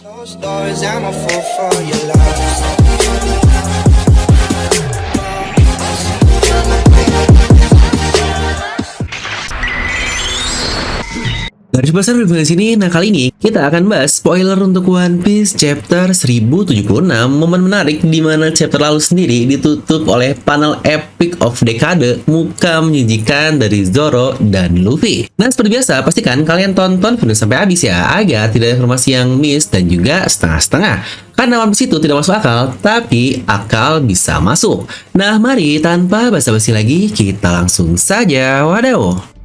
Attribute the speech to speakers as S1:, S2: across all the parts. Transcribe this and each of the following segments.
S1: Closed doors, I'm a fool for your love.
S2: Garis besar review di sini. Nah, kali ini kita akan bahas spoiler untuk One Piece chapter 1076, momen menarik di mana chapter lalu sendiri ditutup oleh panel epic of dekade, muka menjijikan dari Zoro dan Luffy. Nah, seperti biasa, pastikan kalian tonton video sampai habis ya, agar tidak ada informasi yang miss dan juga setengah-setengah. Karena One Piece itu tidak masuk akal, tapi akal bisa masuk. Nah, mari tanpa basa-basi lagi, kita langsung saja wadaw.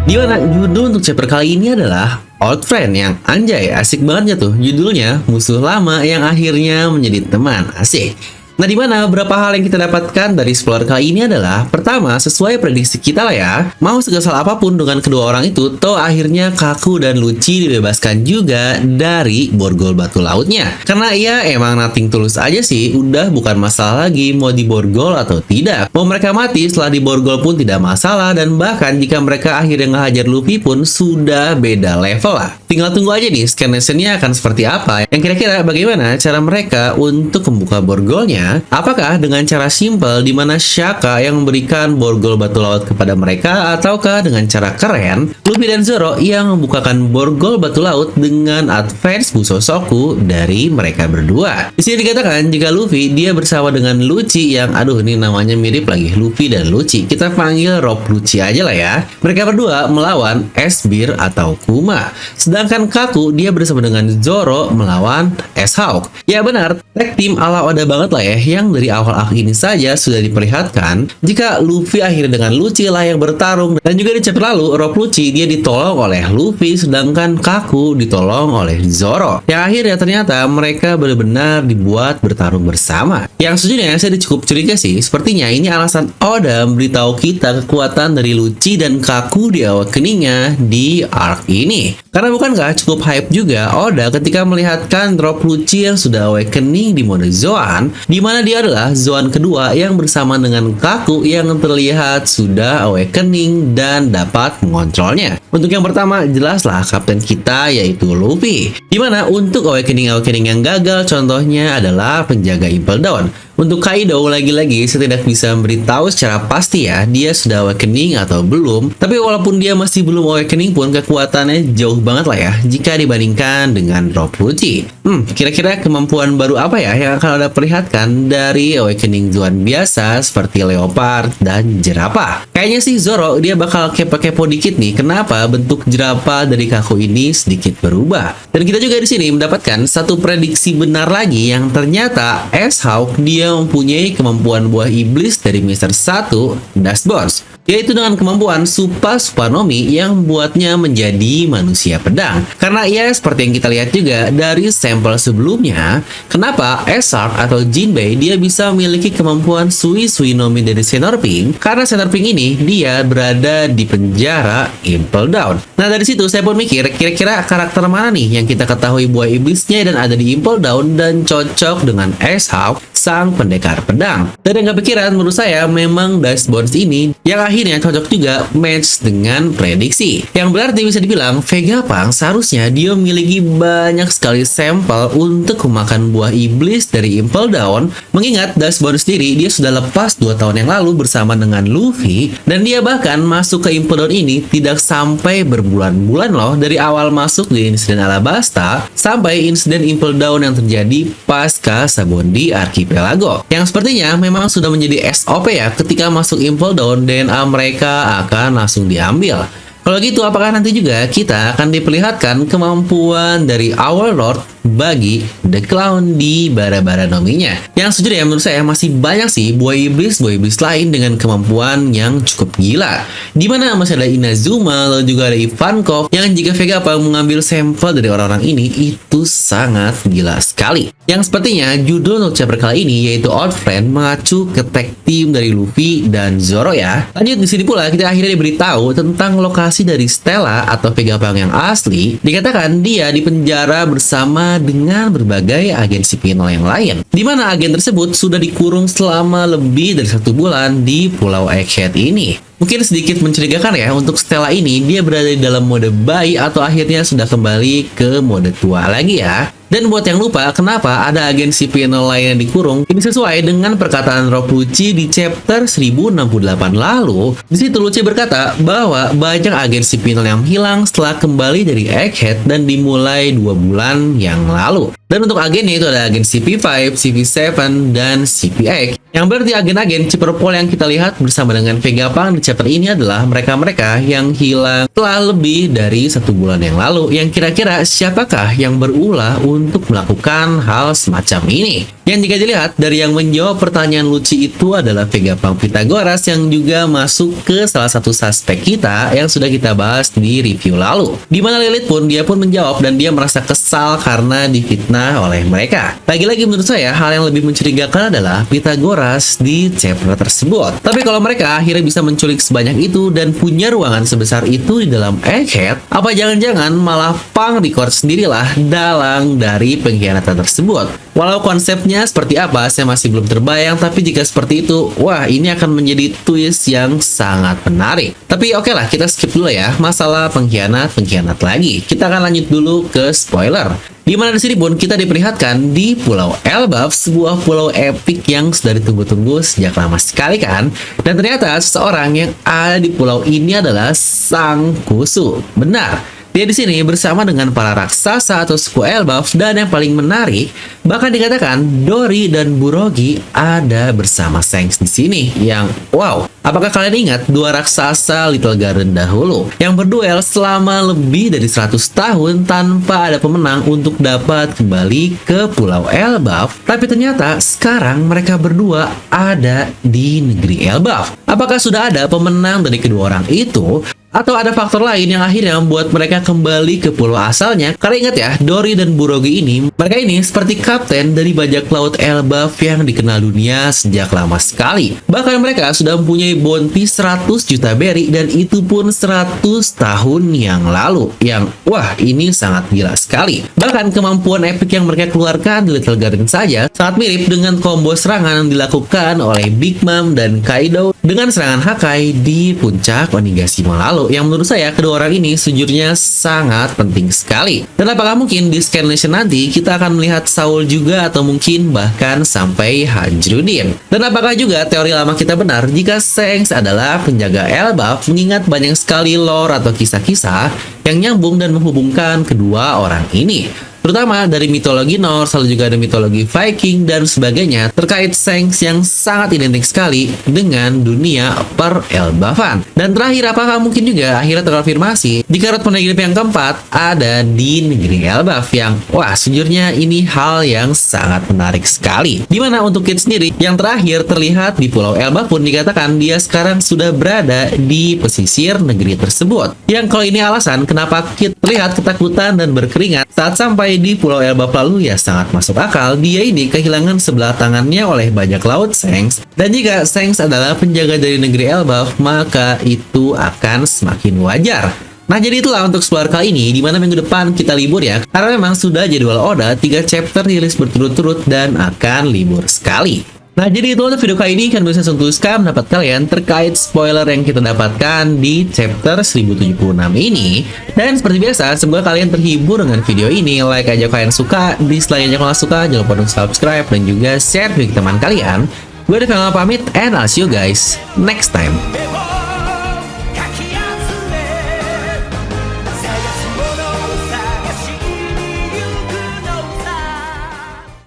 S2: Di mana judul untuk chapter kali ini adalah Old Friend, yang anjay asik banget ya tuh judulnya, musuh lama yang akhirnya menjadi teman. Asik. Nah, di mana beberapa hal yang kita dapatkan dari spoiler kali ini adalah, pertama, sesuai prediksi kita lah ya, mau segesal apapun dengan kedua orang itu, toh akhirnya Kaku dan Lucci dibebaskan juga dari borgol batu lautnya. Karena ya emang nothing tulus aja sih, udah bukan masalah lagi mau diborgol atau tidak. Mau mereka mati setelah diborgol pun tidak masalah, dan bahkan jika mereka akhirnya ngehajar Luffy pun sudah beda level lah. Tinggal tunggu aja nih skenario-nya akan seperti apa, yang kira-kira bagaimana cara mereka untuk membuka borgolnya. Apakah dengan cara simpel di mana Shaka yang memberikan borgol batu laut kepada mereka, ataukah dengan cara keren Luffy dan Zoro yang membukakan borgol batu laut dengan advance Busosoku dari mereka berdua? Di sini dikatakan jika Luffy dia bersama dengan Lucci yang aduh ini namanya mirip lagi, Luffy dan Lucci. Kita panggil Rob Lucci aja lah ya. Mereka berdua melawan S-Bear atau Kuma. Sedangkan Kaku dia bersama dengan Zoro melawan S-Hawk. Ya benar, tag team ala Oda banget lah ya, yang dari awal arc ini saja sudah diperlihatkan jika Luffy akhirnya dengan Lucci lah yang bertarung. Dan juga di chapter lalu Rob Lucci dia ditolong oleh Luffy, sedangkan Kaku ditolong oleh Zoro, yang akhirnya ternyata mereka benar-benar dibuat bertarung bersama. Yang sejujurnya saya cukup curiga sih, sepertinya ini alasan Oda memberitahu kita kekuatan dari Lucci dan Kaku di awakeningnya di arc ini. Karena bukankah cukup hype juga Oda ketika melihatkan Rob Lucci yang sudah awakening di mode Zoan, di mana dia adalah Zoan kedua yang bersama dengan Kaku yang terlihat sudah awakening dan dapat mengontrolnya. Untuk yang pertama jelaslah kapten kita yaitu Luffy, di mana untuk awakening yang gagal contohnya adalah penjaga Impel Down. Untuk Kaido lagi-lagi saya tidak bisa memberitahu secara pasti ya dia sudah awakening atau belum, tapi walaupun dia masih belum awakening pun kekuatannya jauh banget lah ya jika dibandingkan dengan Rob Lucci. Kira-kira kemampuan baru apa ya yang akan Anda perlihatkan dari awakening Zoan biasa seperti Leopard dan Jerapah? Kayaknya sih Zoro dia bakal kepo-kepo dikit nih kenapa bentuk jerapah dari Kaku ini sedikit berubah. Dan kita juga di sini mendapatkan satu prediksi benar lagi yang ternyata S-Hawk dia mempunyai kemampuan buah iblis dari Mr. 1 Dust Bones, yaitu dengan kemampuan Supa Supanomi yang membuatnya menjadi manusia pedang. Karena ya seperti yang kita lihat juga dari sampel sebelumnya, kenapa S-Arc atau Jinbei dia bisa memiliki kemampuan Sui Suinomi dari Senor Pink, karena Senor Pink ini dia berada di penjara Impel Down. Nah dari situ saya pun mikir kira-kira karakter mana nih yang kita ketahui buah iblisnya dan ada di Impel Down dan cocok dengan S-Hawk sang pendekar pedang. Dan yang gak pikiran menurut saya memang Dust Bones ini yang akhirnya cocok juga match dengan prediksi. Yang berarti bisa dibilang Vegapunk seharusnya dia memiliki banyak sekali sampel untuk memakan buah iblis dari Impel Down, mengingat Dust Bones sendiri dia sudah lepas 2 tahun yang lalu bersama dengan Luffy, dan dia bahkan masuk ke Impel Down ini tidak sampai berbulan-bulan loh, dari awal masuk di insiden Alabasta sampai insiden Impel Down yang terjadi pasca Sabondi Archipelago, yang sepertinya memang sudah menjadi SOP ya, ketika masuk Impel Down DNA mereka akan langsung diambil. Kalau gitu apakah nanti juga kita akan diperlihatkan kemampuan dari Our Lord bagi The Clown di bara-bara nominya? Yang sejujurnya menurut saya masih banyak sih buah iblis lain dengan kemampuan yang cukup gila. Dimana masih ada Inazuma, lalu juga ada Ivankov, yang jika Vegapunk mengambil sampel dari orang-orang ini itu sangat gila sekali. Yang sepertinya judul untuk chapter kali ini yaitu Old Friend mengacu ke tag team dari Luffy dan Zoro ya. Lanjut di sini pula kita akhirnya diberitahu tentang lokasi dari Stella atau Vegapunk yang asli. Dikatakan dia dipenjara bersama dengan berbagai agen sipil yang lain, di mana agen tersebut sudah dikurung selama lebih dari 1 bulan di Pulau Egghead ini. Mungkin sedikit mencurigakan ya, untuk Stella ini dia berada di dalam mode bayi atau akhirnya sudah kembali ke mode tua lagi ya. Dan buat yang lupa kenapa ada agen CP0 lain yang dikurung, ini sesuai dengan perkataan Rob Lucci di chapter 1068 lalu. Di situ Lucci berkata bahwa banyak agen CP0 yang hilang setelah kembali dari Egghead dan dimulai 2 bulan yang lalu. Dan untuk agennya itu ada agen CP5, CP7, dan CP8. Yang berarti agen-agen Chipperpol yang kita lihat bersama dengan Vegapunk di chapter ini adalah mereka-mereka yang hilang setelah lebih dari 1 bulan yang lalu. Yang kira-kira siapakah yang berulah untuk melakukan hal semacam ini? Yang jika dilihat dari yang menjawab pertanyaan Lucci itu adalah Vegapunk Pythagoras yang juga masuk ke salah satu suspek kita yang sudah kita bahas di review lalu. Dimana Lilith pun menjawab dan dia merasa kesal karena difitnah oleh mereka. Lagi-lagi menurut saya hal yang lebih mencurigakan adalah Pythagoras di chapter tersebut. Tapi kalau mereka akhirnya bisa menculik sebanyak itu dan punya ruangan sebesar itu di dalam Egghead, apa jangan-jangan malah Punk record sendirilah dalang dari pengkhianatan tersebut? Walau konsepnya seperti apa saya masih belum terbayang, tapi jika seperti itu, wah ini akan menjadi twist yang sangat menarik. Tapi oke lah, kita skip dulu ya masalah pengkhianat lagi. Kita akan lanjut dulu ke spoiler. Di mana di sini pun kita diperlihatkan di Pulau Elbaf, sebuah pulau epik yang sudah ditunggu-tunggu sejak lama sekali kan. Dan ternyata seseorang yang ada di pulau ini adalah Sang Kusu. Benar. Dia di sini bersama dengan para raksasa atau suku Elbaf, dan yang paling menarik, bahkan dikatakan Dory dan Burogi ada bersama Shanks di sini. Yang wow, apakah kalian ingat 2 raksasa Little Garden dahulu yang berduel selama lebih dari 100 tahun tanpa ada pemenang untuk dapat kembali ke Pulau Elbaf? Tapi ternyata sekarang mereka berdua ada di negeri Elbaf. Apakah sudah ada pemenang dari kedua orang itu? Atau ada faktor lain yang akhirnya membuat mereka kembali ke pulau asalnya? Karena ingat ya, Dory dan Burogi ini, mereka ini seperti kapten dari bajak laut Elbaf yang dikenal dunia sejak lama sekali. Bahkan mereka sudah mempunyai bounty 100 juta berry, dan itu pun 100 tahun yang lalu. Yang, wah ini sangat gila sekali. Bahkan kemampuan epic yang mereka keluarkan di Little Garden saja sangat mirip dengan combo serangan yang dilakukan oleh Big Mom dan Kaido dengan serangan Hakai di puncak Onigashima lalu. Yang menurut saya kedua orang ini sejujurnya sangat penting sekali. Dan apakah mungkin di Scan Nation nanti kita akan melihat Saul juga, atau mungkin bahkan sampai Hanjrudin? Dan apakah juga teori lama kita benar jika Shanks adalah penjaga Elbaf, mengingat banyak sekali lore atau kisah-kisah yang nyambung dan menghubungkan kedua orang ini, terutama dari mitologi Norse, lalu juga ada mitologi Viking dan sebagainya, terkait Shanks yang sangat identik sekali dengan dunia per-Elbafan. Dan terakhir, apakah mungkin juga akhirnya terkonfirmasi jika Road Poneglyph yang keempat ada di negeri Elbaf? Yang wah sejujurnya ini hal yang sangat menarik sekali. Dimana untuk Kid sendiri yang terakhir terlihat di Pulau Elbaf pun dikatakan dia sekarang sudah berada di pesisir negeri tersebut. Yang kalau ini alasan kenapa Kid terlihat ketakutan dan berkeringat saat sampai di Pulau Elbaf lalu, ya sangat masuk akal. Dia ini kehilangan sebelah tangannya oleh bajak laut Shanks, dan jika Shanks adalah penjaga dari negeri Elbaf, maka itu akan semakin wajar. Nah jadi itulah untuk spoiler kali ini, dimana minggu depan kita libur ya, karena memang sudah jadwal Oda 3 chapter rilis berturut-turut dan akan libur sekali. Nah jadi itu untuk video kali ini, kan bisa tuliskan pendapat kalian terkait spoiler yang kita dapatkan di chapter 1076 ini. Dan seperti biasa, semoga kalian terhibur dengan video ini. Like aja kalau kalian suka, dislike aja kalau suka, jangan lupa untuk subscribe dan juga share video ke teman kalian. Gue Dev pamit, and I'll see you guys next time.